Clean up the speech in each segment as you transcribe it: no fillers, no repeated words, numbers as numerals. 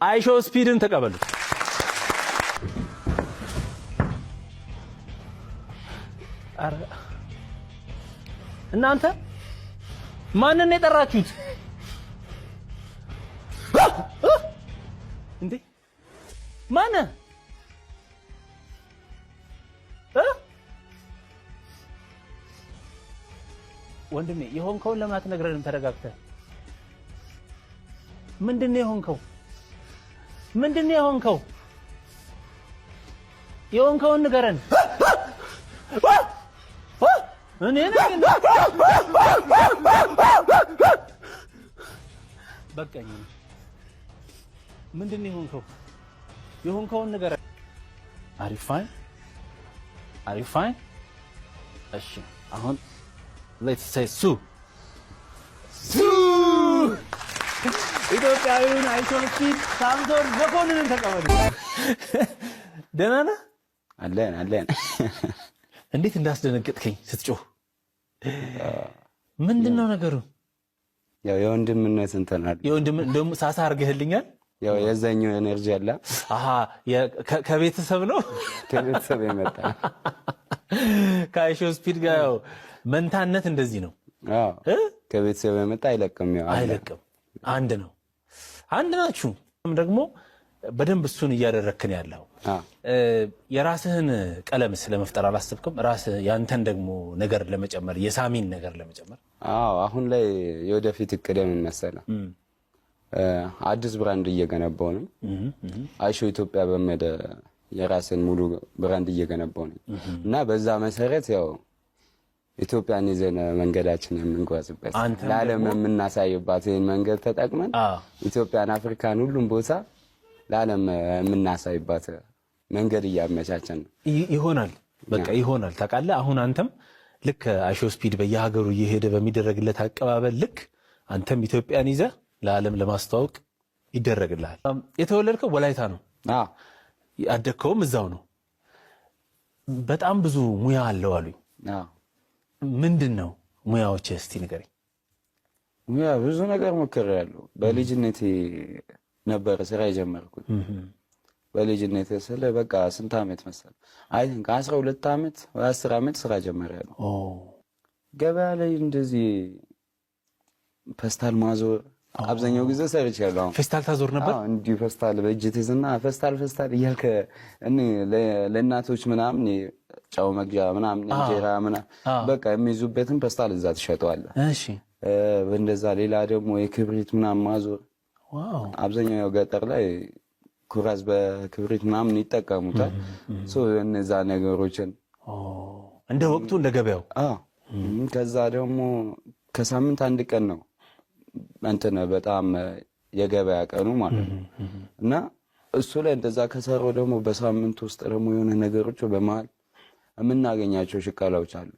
አይሾ ስፒድን ተቀበሉ። አረ እናንተ ማንን የጠራችሁት እንዴ? ማን ወንድሜ የሆንከውን ለምን አትነግረንም? ተረጋግተህ ምንድነው የሆንከው? ምንድነው የሆንከው? የሆንከውን ንገረን። እኔ ነኝ በቃኝ። ምንድነው የሆንከው? የሆንከውን ንገረን። አሪፋኝ እሺ አሁን let's say ሱ ኢትዮጵያዊውን አይሾ ስፒድ ሳምሶን መኮንንን ተቀበሉ። ደህና ነህ? አለን እንዴት እንዳስደነገጥከኝ ስትጮህ። ምንድነው ነገሩ? ያው የወንድምነት እንትን አይደል? የወንድም እንደውም ሳሳ አድርገህልኛል። ያው የዛኛው ኤነርጂ አለ። ከቤተሰብ ነው ከቤተሰብ የመጣ ከአይሾ ስፒድ ጋር ያው መንታነት እንደዚህ ነው። ከቤተሰብ የመጣ አይለቅም። ያው አይለቅም። አንድ ነው። አንድ ናችሁ። ደግሞ በደንብ እሱን እያደረክን ያለው የራስህን ቀለምስ ለመፍጠር አላሰብክም? ራስህ ያንተን ደግሞ ነገር ለመጨመር የሳሚን ነገር ለመጨመር? አሁን ላይ የወደፊት እቅድ ምን መሰለህ? አዲስ ብራንድ እየገነባው ነው። አይሾ ኢትዮጵያ በመደ የራስን ሙሉ ብራንድ እየገነባው ነው እና በዛ መሰረት ያው ኢትዮጵያን ይዘን መንገዳችን የምንጓዝበት ለዓለም የምናሳይባት ይሄን መንገድ ተጠቅመን ኢትዮጵያን፣ አፍሪካን ሁሉም ቦታ ለዓለም የምናሳይባት መንገድ እያመቻቸን ነው። ይሆናል በቃ ይሆናል። ታውቃለህ አሁን አንተም ልክ አይሾ ስፒድ በየሀገሩ እየሄደ በሚደረግለት አቀባበል ልክ አንተም ኢትዮጵያን ይዘህ ለዓለም ለማስተዋወቅ ይደረግልሃል። የተወለድከው ወላይታ ነው። ያደግከውም እዛው ነው። በጣም ብዙ ሙያ አለው አሉኝ። ምንድነው ሙያዎች? እስቲ ንገረኝ። ሙያ ብዙ ነገር ሞክሬያለሁ። በልጅነቴ ነበር ስራ የጀመርኩት። በልጅነቴ ስለ በቃ ስንት ዓመት መሰለህ? አይ ቲንክ 12 ዓመት ወይ 10 ዓመት ስራ ጀመርያለሁ። ገበያ ላይ እንደዚህ ፌስታል ማዞር አብዛኛው ጊዜ ሰርቻለሁ። አሁን ፌስታል ታዞር ነበር? እንዲሁ ፌስታል በእጅ ትይዝና ፌስታል እያልክ እኔ ለእናቶች ምናምን ጫው መግዣ ምናምን እንጀራ ምናምን በቃ የሚይዙበትን ፌስታል እዛ ትሸጠዋለህ። እሺ እንደዛ። ሌላ ደግሞ የክብሪት ምናምን ማዞር። ዋው! አብዛኛው ገጠር ላይ ኩራዝ በክብሪት ምናምን ይጠቀሙታል። እነዛ ነገሮችን እንደ ወቅቱ እንደ ገበያው። ከዛ ደግሞ ከሳምንት አንድ ቀን ነው እንትን በጣም የገበያ ቀኑ ማለት ነው እና እሱ ላይ እንደዛ ከሰራው ደግሞ በሳምንት ውስጥ ደግሞ የሆነ ነገሮች በመሃል የምናገኛቸው ሽቃላዎች አሉ።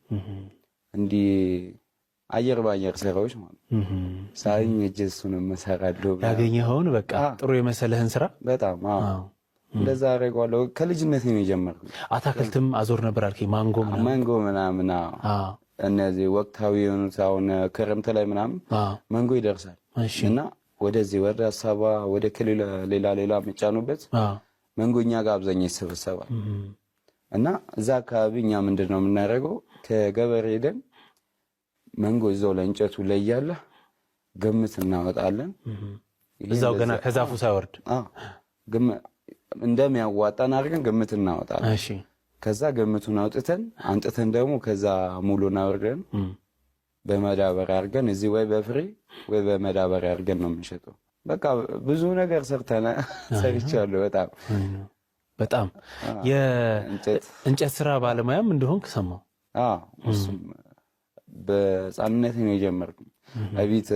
እንዲህ አየር ባየር ስራዎች ማለት ሳይኝ እጀሱንም መሰራለሁ። ያገኘኸውን በቃ ጥሩ የመሰለህን ስራ በጣም እንደዛ አደርገዋለሁ። ከልጅነቴ ነው የጀመርኩት። አታክልትም አዞር ነበር አልከኝ? ማንጎ ምናምን እነዚህ ወቅታዊ የሆኑት አሁን ክረምት ላይ ምናምን ማንጎ ይደርሳል እና ወደዚህ ወደ አሳባ ወደ ክልል ሌላ የሚጫኑበት ማንጎኛ ጋር አብዛኛው ይሰበሰባል እና እዛ አካባቢ እኛ ምንድነው የምናደርገው? ከገበሬ ሄደን ማንጎ እዛው ለእንጨቱ ላይ ያለ ግምት እናወጣለን። እዛው ገና ከዛፉ ሳይወርድ እንደሚያዋጣን አድርገን ግምት እናወጣለን። እሺ ከዛ ገምቱን አንጥተን ደግሞ ከዛ ሙሉና አወርደን በመዳበሪያ አድርገን እዚህ ወይ በፍሬ ወይ በመዳበሪያ አድርገን ነው የምንሸጠው። በቃ ብዙ ነገር ሰርቻለሁ። በጣም የእንጨት ስራ ባለሙያም እንደሆንክ ሰማሁ። እሱም በሕፃንነቴ ነው የጀመርኩት። እቤት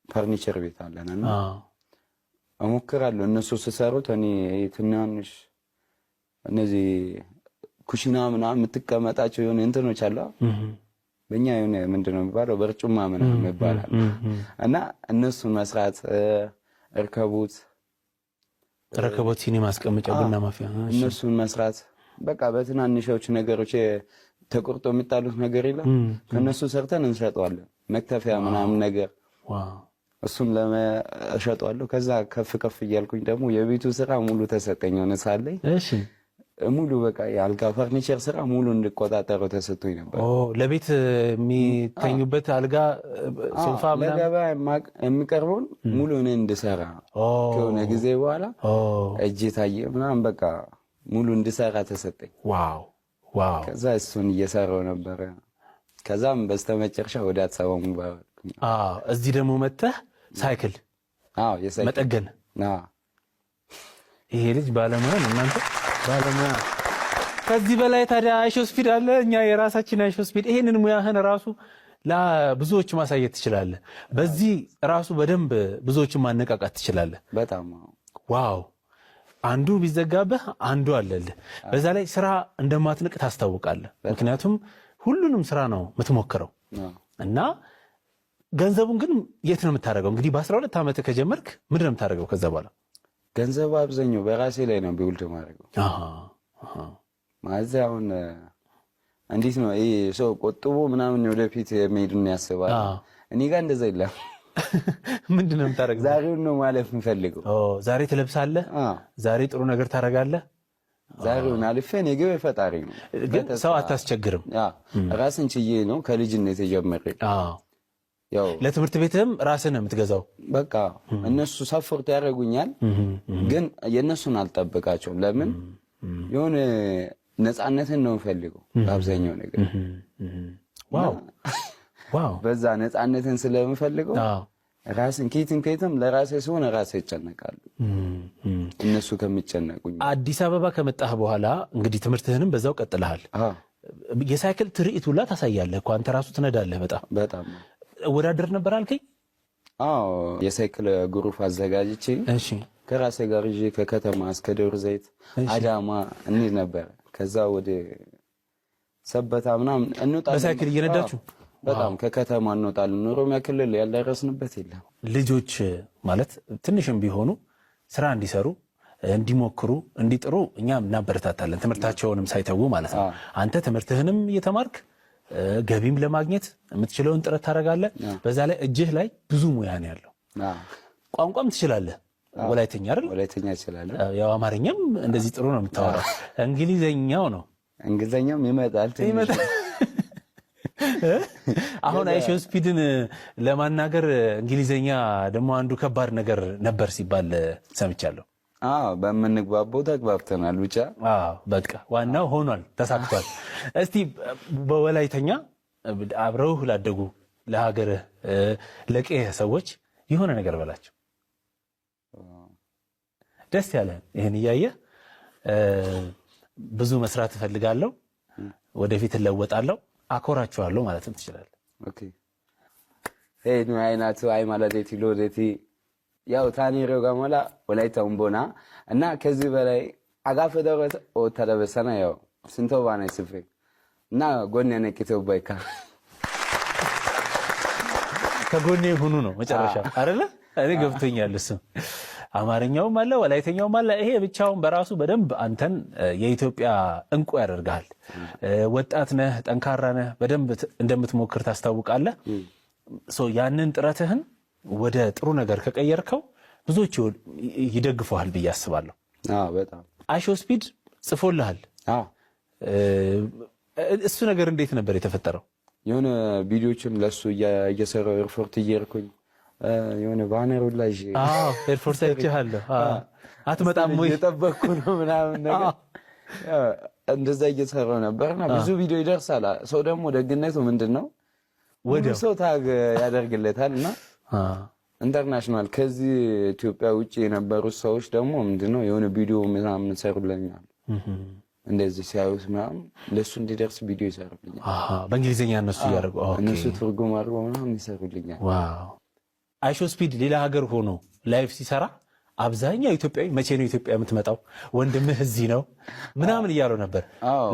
ፈርኒቸር ቤት አለንና እሞክራለሁ። እነሱ ሲሰሩት እኔ ትናንሽ እነዚህ ኩሽና ምናምን የምትቀመጣቸው የሆነ እንትኖች አሉ። በእኛ የሆነ ምንድነው የሚባለው በርጩማ ምናምን ይባላል እና እነሱን መስራት ረከቦት ሲኒ ማስቀመጫ ቡና ማፍያ እነሱን መስራት በቃ በትናንሾች ነገሮች ተቆርጦ የሚጣሉት ነገር የለም። ከነሱ ሰርተን እንሸጠዋለን። መክተፊያ ምናምን ነገር እሱን ለመሸጧለሁ። ከዛ ከፍ ከፍ እያልኩኝ ደግሞ የቤቱ ስራ ሙሉ ተሰጠኝ። ሆነ ሳለኝ እሺ ሙሉ በቃ የአልጋ ፈርኒቸር ስራ ሙሉ እንድቆጣጠረው ተሰጥቶኝ ነበር። ለቤት የሚተኙበት አልጋ፣ ሶፋ ምናምን ለገበያ የሚቀርበውን ሙሉ እኔ እንድሰራ ከሆነ ጊዜ በኋላ እጄ ታየ ምናምን በቃ ሙሉ እንድሰራ ተሰጠኝ። ዋው። ከዛ እሱን እየሰራው ነበረ። ከዛም በስተመጨረሻ ወደ አዲስ አበባ ሙባረክ። እዚህ ደግሞ መጥተህ ሳይክል መጠገን። ይሄ ልጅ ባለሙያ ነው እናንተ ባለሙያ። ከዚህ በላይ ታዲያ አይሾ ስፒድ አለ። እኛ የራሳችን አይሾ ስፒድ። ይሄንን ሙያህን ራሱ ለብዙዎች ማሳየት ትችላለህ። በዚህ ራሱ በደንብ ብዙዎችን ማነቃቃት ትችላለህ። በጣም ዋው። አንዱ ቢዘጋብህ አንዱ አለልህ። በዛ ላይ ስራ እንደማትንቅ ታስታውቃለህ። ምክንያቱም ሁሉንም ስራ ነው የምትሞክረው እና ገንዘቡን ግን የት ነው የምታደርገው? እንግዲህ በ12 ዓመት ከጀመርክ ምንድን ነው የምታደርገው ከዛ በኋላ? ገንዘቡ አብዛኛው በራሴ ላይ ነው ቢውልድ ማድረገው። ማለት አሁን እንዴት ነው ይሄ ሰው ቆጥቦ ምናምን ወደፊት የሚሄዱን ያስባል። እኔ ጋር እንደዛ የለም። ምንድን ነው የምታደርገው? ዛሬውን ነው ማለፍ የምፈልገው። ዛሬ ትለብሳለህ፣ ዛሬ ጥሩ ነገር ታደርጋለህ። ዛሬውን አልፌ ነገ ፈጣሪ ነው። ግን ሰው አታስቸግርም። ራስን ችዬ ነው ከልጅነት የጀመረ። ያው ለትምህርት ቤትም ራስን የምትገዛው። በቃ እነሱ ሰፖርት ያደርጉኛል፣ ግን የእነሱን አልጠብቃቸውም። ለምን የሆነ ነፃነትን ነው የምፈልገው በአብዛኛው ነገር። ዋው። በዛ ነፃነትን ስለምፈልገው ራስን ከየትም ለራሴ ሲሆን ራሴ ይጨነቃሉ እነሱ ከሚጨነቁኝ። አዲስ አበባ ከመጣህ በኋላ እንግዲህ ትምህርትህንም በዛው ቀጥለሃል። የሳይክል ትርኢት ሁላ ታሳያለህ እኮ አንተ ራሱ ትነዳለህ። በጣም ወዳደር ነበር አልከኝ? የሳይክል ግሩፕ አዘጋጅቼ ከራሴ ጋር ይዤ ከከተማ እስከ ደብረ ዘይት አዳማ እንሂድ ነበር። ከዛ ወደ ሰበታ ምናምን እንወጣለን በሳይክል እየነዳችሁ። በጣም ከከተማ እንወጣለን። ኦሮሚያ ክልል ያልደረስንበት የለም። ልጆች ማለት ትንሽም ቢሆኑ ስራ እንዲሰሩ እንዲሞክሩ እንዲጥሩ እኛም እናበረታታለን፣ ትምህርታቸውንም ሳይተዉ ማለት ነው። አንተ ትምህርትህንም እየተማርክ ገቢም ለማግኘት የምትችለውን ጥረት ታደርጋለህ። በዛ ላይ እጅህ ላይ ብዙ ሙያ ነው ያለው። ቋንቋም ትችላለህ። ወላይተኛ አይደል? ወላይተኛ እችላለሁ። ያው አማርኛም እንደዚህ ጥሩ ነው የምታወራው። እንግሊዘኛው ነው እንግሊዘኛም ይመጣል። አሁን አይሾ ስፒድን ለማናገር እንግሊዘኛ ደግሞ አንዱ ከባድ ነገር ነበር ሲባል ሰምቻለሁ። በምንግባባው ተግባብተናል። ብቻ በቃ ዋናው ሆኗል፣ ተሳክቷል። እስቲ በወላይተኛ አብረው ላደጉ ለሀገርህ ለቄህ ሰዎች የሆነ ነገር በላቸው። ደስ ያለ ይሄን እያየ ብዙ መስራት እፈልጋለሁ፣ ወደፊት እለወጣለሁ፣ አኮራችኋለሁ ማለትም ትችላለህ። ኦኬ ነው አይናቱ አይ ማለቴ ሎዴቲ ያው ታኒሮ ጋማላ ወላይታውን ቦና እና ከዚህ በላይ አጋፈ ደረተ ወተለበሰና ያው ስንተው ባና ይስፈ እና ጎኔ ነቂተው ባይካ ከጎኔ ሁኑ ነው መጨረሻ አይደለ? እኔ ገብቶኛል። እሱ አማርኛውም አለ ወላይተኛውም አለ። ይሄ ብቻውን በራሱ በደንብ አንተን የኢትዮጵያ እንቁ ያደርጋል። ወጣት ነህ፣ ጠንካራ ነህ፣ በደንብ እንደምትሞክር ታስታውቃለህ። ያንን ጥረትህን ወደ ጥሩ ነገር ከቀየርከው ብዙዎች ይደግፈዋል ብዬ አስባለሁ። በጣም አይሾ ስፒድ ጽፎልሃል። እሱ ነገር እንዴት ነበር የተፈጠረው? የሆነ ቪዲዮችን ለሱ እየሰራው ኤርፎርት እየሄድኩኝ የሆነ ባነሩ ላይ ኤርፎርት አይቻለሁ። አትመጣም ወይ እየጠበቅኩ ነው ምናምን ነገር እንደዛ እየሰራው ነበርና ብዙ ቪዲዮ ይደርሳል። ሰው ደግሞ ደግነቱ ምንድነው ወደ ሰው ታግ ያደርግለታልና ኢንተርናሽናል ከዚህ ኢትዮጵያ ውጪ የነበሩት ሰዎች ደግሞ ምንድነው የሆነ ቪዲዮ ምናምን ሰሩልኛል። እንደዚህ ሲያዩት ምናምን ለሱ እንዲደርስ ቪዲዮ ይሰሩልኛል። በእንግሊዘኛ እነሱ ያደርጉ እነሱ ትርጉም አድርገው ምናምን ይሰሩልኛል። ዋው። አይሾ ስፒድ ሌላ ሀገር ሆኖ ላይፍ ሲሰራ አብዛኛው ኢትዮጵያዊ መቼ ነው ኢትዮጵያ የምትመጣው ወንድምህ እዚህ ነው ምናምን እያለው ነበር።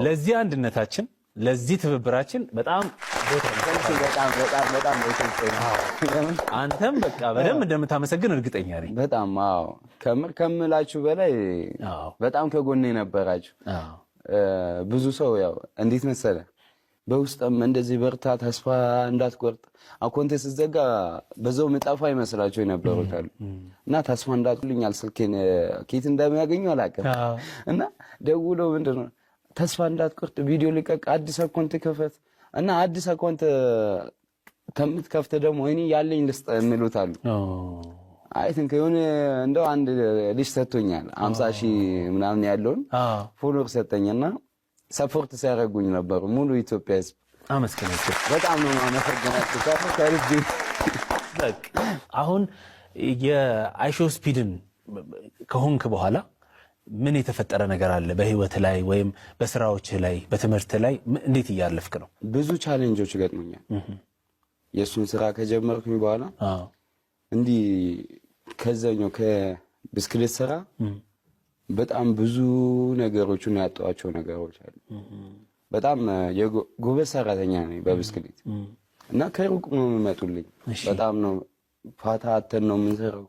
ለዚህ አንድነታችን ለዚህ ትብብራችን በጣም አንተም በቃ በደንብ እንደምታመሰግን እርግጠኛ ነኝ። በጣም ከምላችሁ በላይ በጣም ከጎኔ ነበራችሁ። ብዙ ሰው ያው እንዴት መሰለህ በውስጥም እንደዚህ በርታ፣ ተስፋ እንዳትቆርጥ አካውንቴ ሲዘጋ በዛው መጣፋ ይመስላቸው የነበሩት አሉ እና ተስፋ እንዳትሉኛል ስልኬን ኬት እንደሚያገኙ አላውቅም እና ደውለው ምንድነው ተስፋ እንዳትቆርጥ ቪዲዮ ልቀቅ፣ አዲስ አካውንት ክፈት እና አዲስ አካውንት ከምትከፍት ደግሞ እኔ ያለኝ ልስጥ የሚሉት አሉ። አይ ቲንክ የሆነ እንደው አንድ ልጅ ሰጥቶኛል 50,000 ምናምን ያለውን ፎሎወር ሰጠኝና ሰፖርት ሲያደርጉኝ ነበር ሙሉ ኢትዮጵያ ህዝብ። አመስገናችሁ። በጣም ነው ማመሰግናችሁ። ከልብ በቃ አሁን የአይሾ ስፒድን ከሆንክ በኋላ ምን የተፈጠረ ነገር አለ በህይወት ላይ ወይም በስራዎች ላይ በትምህርት ላይ እንዴት እያለፍክ ነው? ብዙ ቻሌንጆች ገጥሞኛል። የሱን ስራ ከጀመርኩኝ በኋላ እንዲህ ከዛኛው ከብስክሌት ስራ በጣም ብዙ ነገሮችን ያጣኋቸው ነገሮች አሉ። በጣም የጎበዝ ሰራተኛ ነኝ በብስክሌት እና ከሩቅ ነው የሚመጡልኝ። በጣም ነው ፋታ አተን ነው የምንሰራው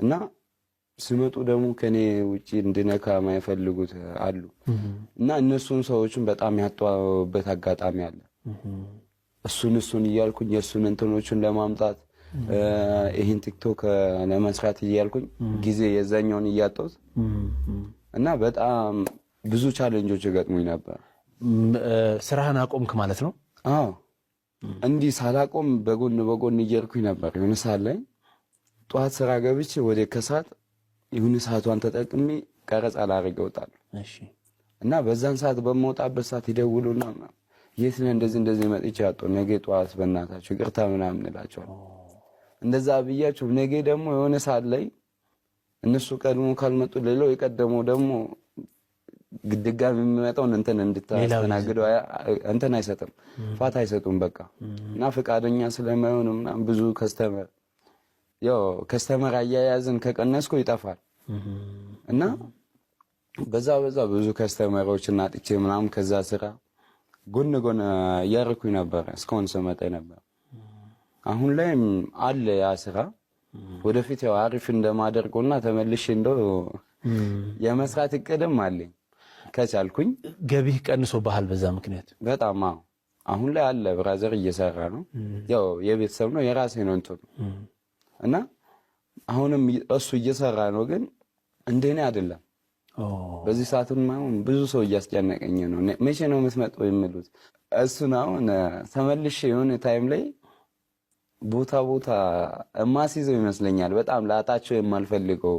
እና ሲመጡ ደግሞ ከኔ ውጪ እንድነካ የማይፈልጉት አሉ እና እነሱን ሰዎችን በጣም ያጣሁበት አጋጣሚ አለ። እሱን እያልኩኝ የእሱን እንትኖችን ለማምጣት ይሄን ቲክቶክ ለመስራት እያልኩኝ ጊዜ የዛኛውን እያጣሁት እና በጣም ብዙ ቻሌንጆች ገጥሞኝ ነበር። ስራህን አቆምክ ማለት ነው? አዎ እንዲህ ሳላቆም በጎን እየሄድኩኝ ነበር። የሆነ ሰዓት ላይ ጠዋት ስራ ገብቼ ወደ ከሰዓት የሆነ ሰዓቷን ተጠቅሜ ቀረጻ ላደርግ እወጣለሁ። እሺ እና በዛን ሰዓት በመውጣበት ሰዓት ይደውሉና የት ነህ እንደዚህ መጥቼ አጣሁ ነገ ጠዋት በእናታችሁ ይቅርታ ምናምን እላቸዋለሁ። እንደዛ ብያችሁ ነገ ደግሞ የሆነ ሰዓት ላይ እነሱ ቀድሞ ካልመጡ ሌላው የቀደመው ደግሞ ድጋሚ የሚመጣውን እንድታስተናግደው እንትን አይሰጥም፣ ፋታ አይሰጡም በቃ እና ፈቃደኛ ስለማይሆን ምናምን ብዙ ከስተመር አያያዝን ከቀነስኩ ይጠፋል እና በዛ ብዙ ከስተመሮችን አጥቼ ምናምን ከዛ ስራ ጎን እያደረኩኝ ነበር እስካሁን ስመጣ ነበር። አሁን ላይ አለ ያ ስራ ወደፊት ያው አሪፍ እንደማደርገውና ተመልሼ እንደው የመስራት እቅድም አለኝ ከቻልኩኝ። ገቢህ ቀንሶብሃል በዛ ምክንያት? በጣም አሁን ላይ አለ ብራዘር እየሰራ ነው። ያው የቤተሰብ ነው የራሴ ነው እንትን እና አሁንም እሱ እየሰራ ነው፣ ግን እንደኔ አይደለም። በዚህ ሰዓትም አሁን ብዙ ሰው እያስጨነቀኝ ነው። መቼ ነው የምትመጣው የሚሉት እሱን አሁን ተመልሼ የሆነ ታይም ላይ ቦታ እማስይዘው ይመስለኛል። በጣም ላጣቸው የማልፈልገው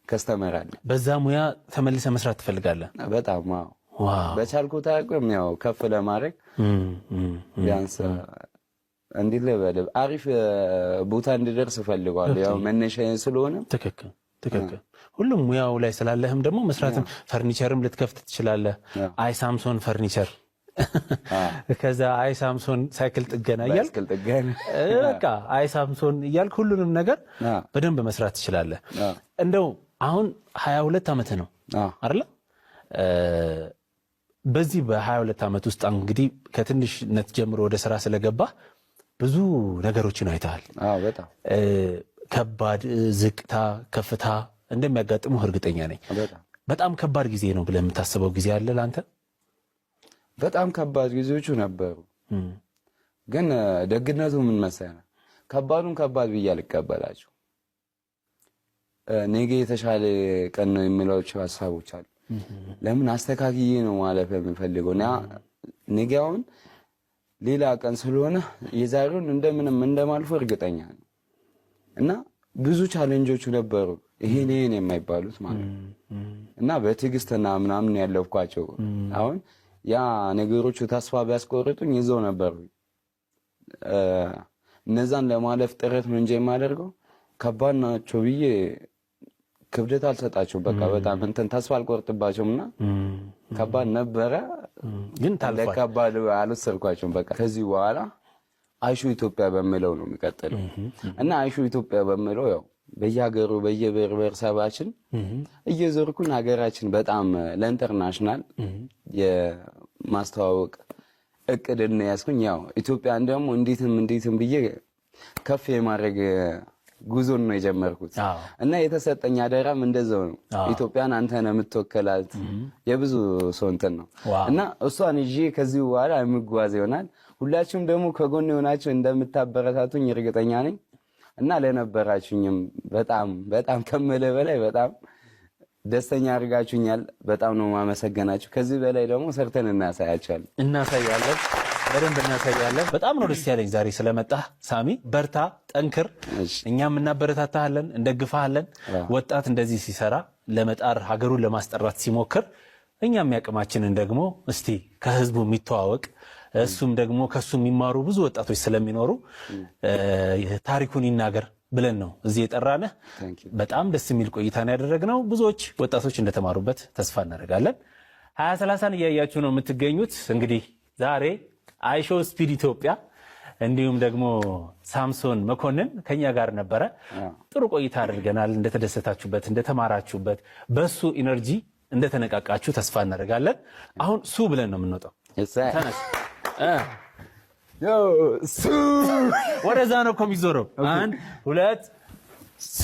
ከስተመር አለ። በዛ ሙያ ተመልሰ መስራት ትፈልጋለህ? በጣም ዋው በቻልኩት አቅም ያው ከፍ ለማድረግ ቢያንስ እንዴት ልበል አሪፍ ቦታ እንድደርስ እፈልጋለሁ። ያው መነሻዬ ስለሆነ ትክክል ሁሉም ሙያው ላይ ስላለህም ደግሞ መስራትም ፈርኒቸርም ልትከፍት ትችላለህ። አይ ሳምሶን ፈርኒቸር ከዛ አይ ሳምሶን ሳይክል ጥገና እያልክ በቃ አይ ሳምሶን እያልክ ሁሉንም ነገር በደንብ መስራት ትችላለህ። እንደው አሁን 22 ዓመት ነው አይደል? በዚህ በ22 ዓመት ውስጥ እንግዲህ ከትንሽነት ጀምሮ ወደ ስራ ስለገባ ብዙ ነገሮችን አይተሃል። በጣም ከባድ ዝቅታ ከፍታ እንደሚያጋጥሙህ እርግጠኛ ነኝ። በጣም ከባድ ጊዜ ነው ብለህ የምታስበው ጊዜ አለ ለአንተ? በጣም ከባድ ጊዜዎቹ ነበሩ፣ ግን ደግነቱ ምን መሰለህ ከባዱን ከባድ ብዬ አልቀበላቸው። ነገ የተሻለ ቀን ነው የሚሏቸው ሀሳቦች አሉ። ለምን አስተካክዬ ነው ማለፍ የምፈልገው እና ነገ አሁን ሌላ ቀን ስለሆነ የዛሬውን እንደምንም እንደማልፎ እርግጠኛ ነኝ እና ብዙ ቻሌንጆቹ ነበሩ ይሄን የማይባሉት ማለት እና በትዕግስትና ምናምን ያለፍኳቸው። አሁን ያ ነገሮቹ ተስፋ ቢያስቆርጡኝ ይዘው ነበር። እነዛን ለማለፍ ጥረት ነው እንጂ የማደርገው ከባድ ናቸው ብዬ ክብደት አልሰጣቸው። በቃ በጣም እንትን ተስፋ አልቆርጥባቸውምና ከባድ ነበረ፣ ግን ታልፏል። ከባድ አልወሰድኳቸውም። በቃ ከዚህ በኋላ አይሹ ኢትዮጵያ በሚለው ነው የሚቀጥለው እና አይሹ ኢትዮጵያ በሚለው ያው በየሀገሩ በየብሔረሰባችን እየዞርኩኝ ሀገራችን በጣም ለኢንተርናሽናል የማስተዋወቅ እቅድን ያዝኩኝ። ያው ኢትዮጵያን ደግሞ እንዴትም ብዬ ከፍ የማድረግ ጉዞን ነው የጀመርኩት እና የተሰጠኝ አደራም እንደዛው ነው። ኢትዮጵያን አንተ ነህ የምትወከላት የብዙ ሰው እንትን ነው እና እሷን ይዤ ከዚህ በኋላ የምጓዝ ይሆናል። ሁላችሁም ደግሞ ከጎን የሆናችሁ እንደምታበረታቱኝ እርግጠኛ ነኝ እና ለነበራችሁኝም በጣም ከምልህ በላይ በጣም ደስተኛ አድርጋችሁኛል። በጣም ነው ማመሰግናችሁ። ከዚህ በላይ ደግሞ ሰርተን እናሳያለን። በደንብ እናሳያለን። በጣም ነው ደስ ያለኝ ዛሬ ስለመጣህ ሳሚ። በርታ፣ ጠንክር። እኛም እናበረታታለን፣ እንደግፋለን። ወጣት እንደዚህ ሲሰራ ለመጣር ሀገሩን ለማስጠራት ሲሞክር እኛም ያቅማችንን ደግሞ እስቲ ከህዝቡ የሚተዋወቅ እሱም ደግሞ ከሱ የሚማሩ ብዙ ወጣቶች ስለሚኖሩ ታሪኩን ይናገር ብለን ነው እዚህ የጠራነህ። በጣም ደስ የሚል ቆይታን ያደረግነው ብዙዎች ወጣቶች እንደተማሩበት ተስፋ እናደርጋለን። 2030ን እያያችሁ ነው የምትገኙት። እንግዲህ ዛሬ አይሾ ስፒድ ኢትዮጵያ እንዲሁም ደግሞ ሳምሶን መኮንን ከኛ ጋር ነበረ። ጥሩ ቆይታ አድርገናል። እንደተደሰታችሁበት፣ እንደተማራችሁበት፣ በሱ ኢነርጂ እንደተነቃቃችሁ ተስፋ እናደርጋለን። አሁን ሱ ብለን ነው የምንወጣው። ተነስ ሱ ወደዛ ነው እኮ የሚዞረው። 1 2 ሱ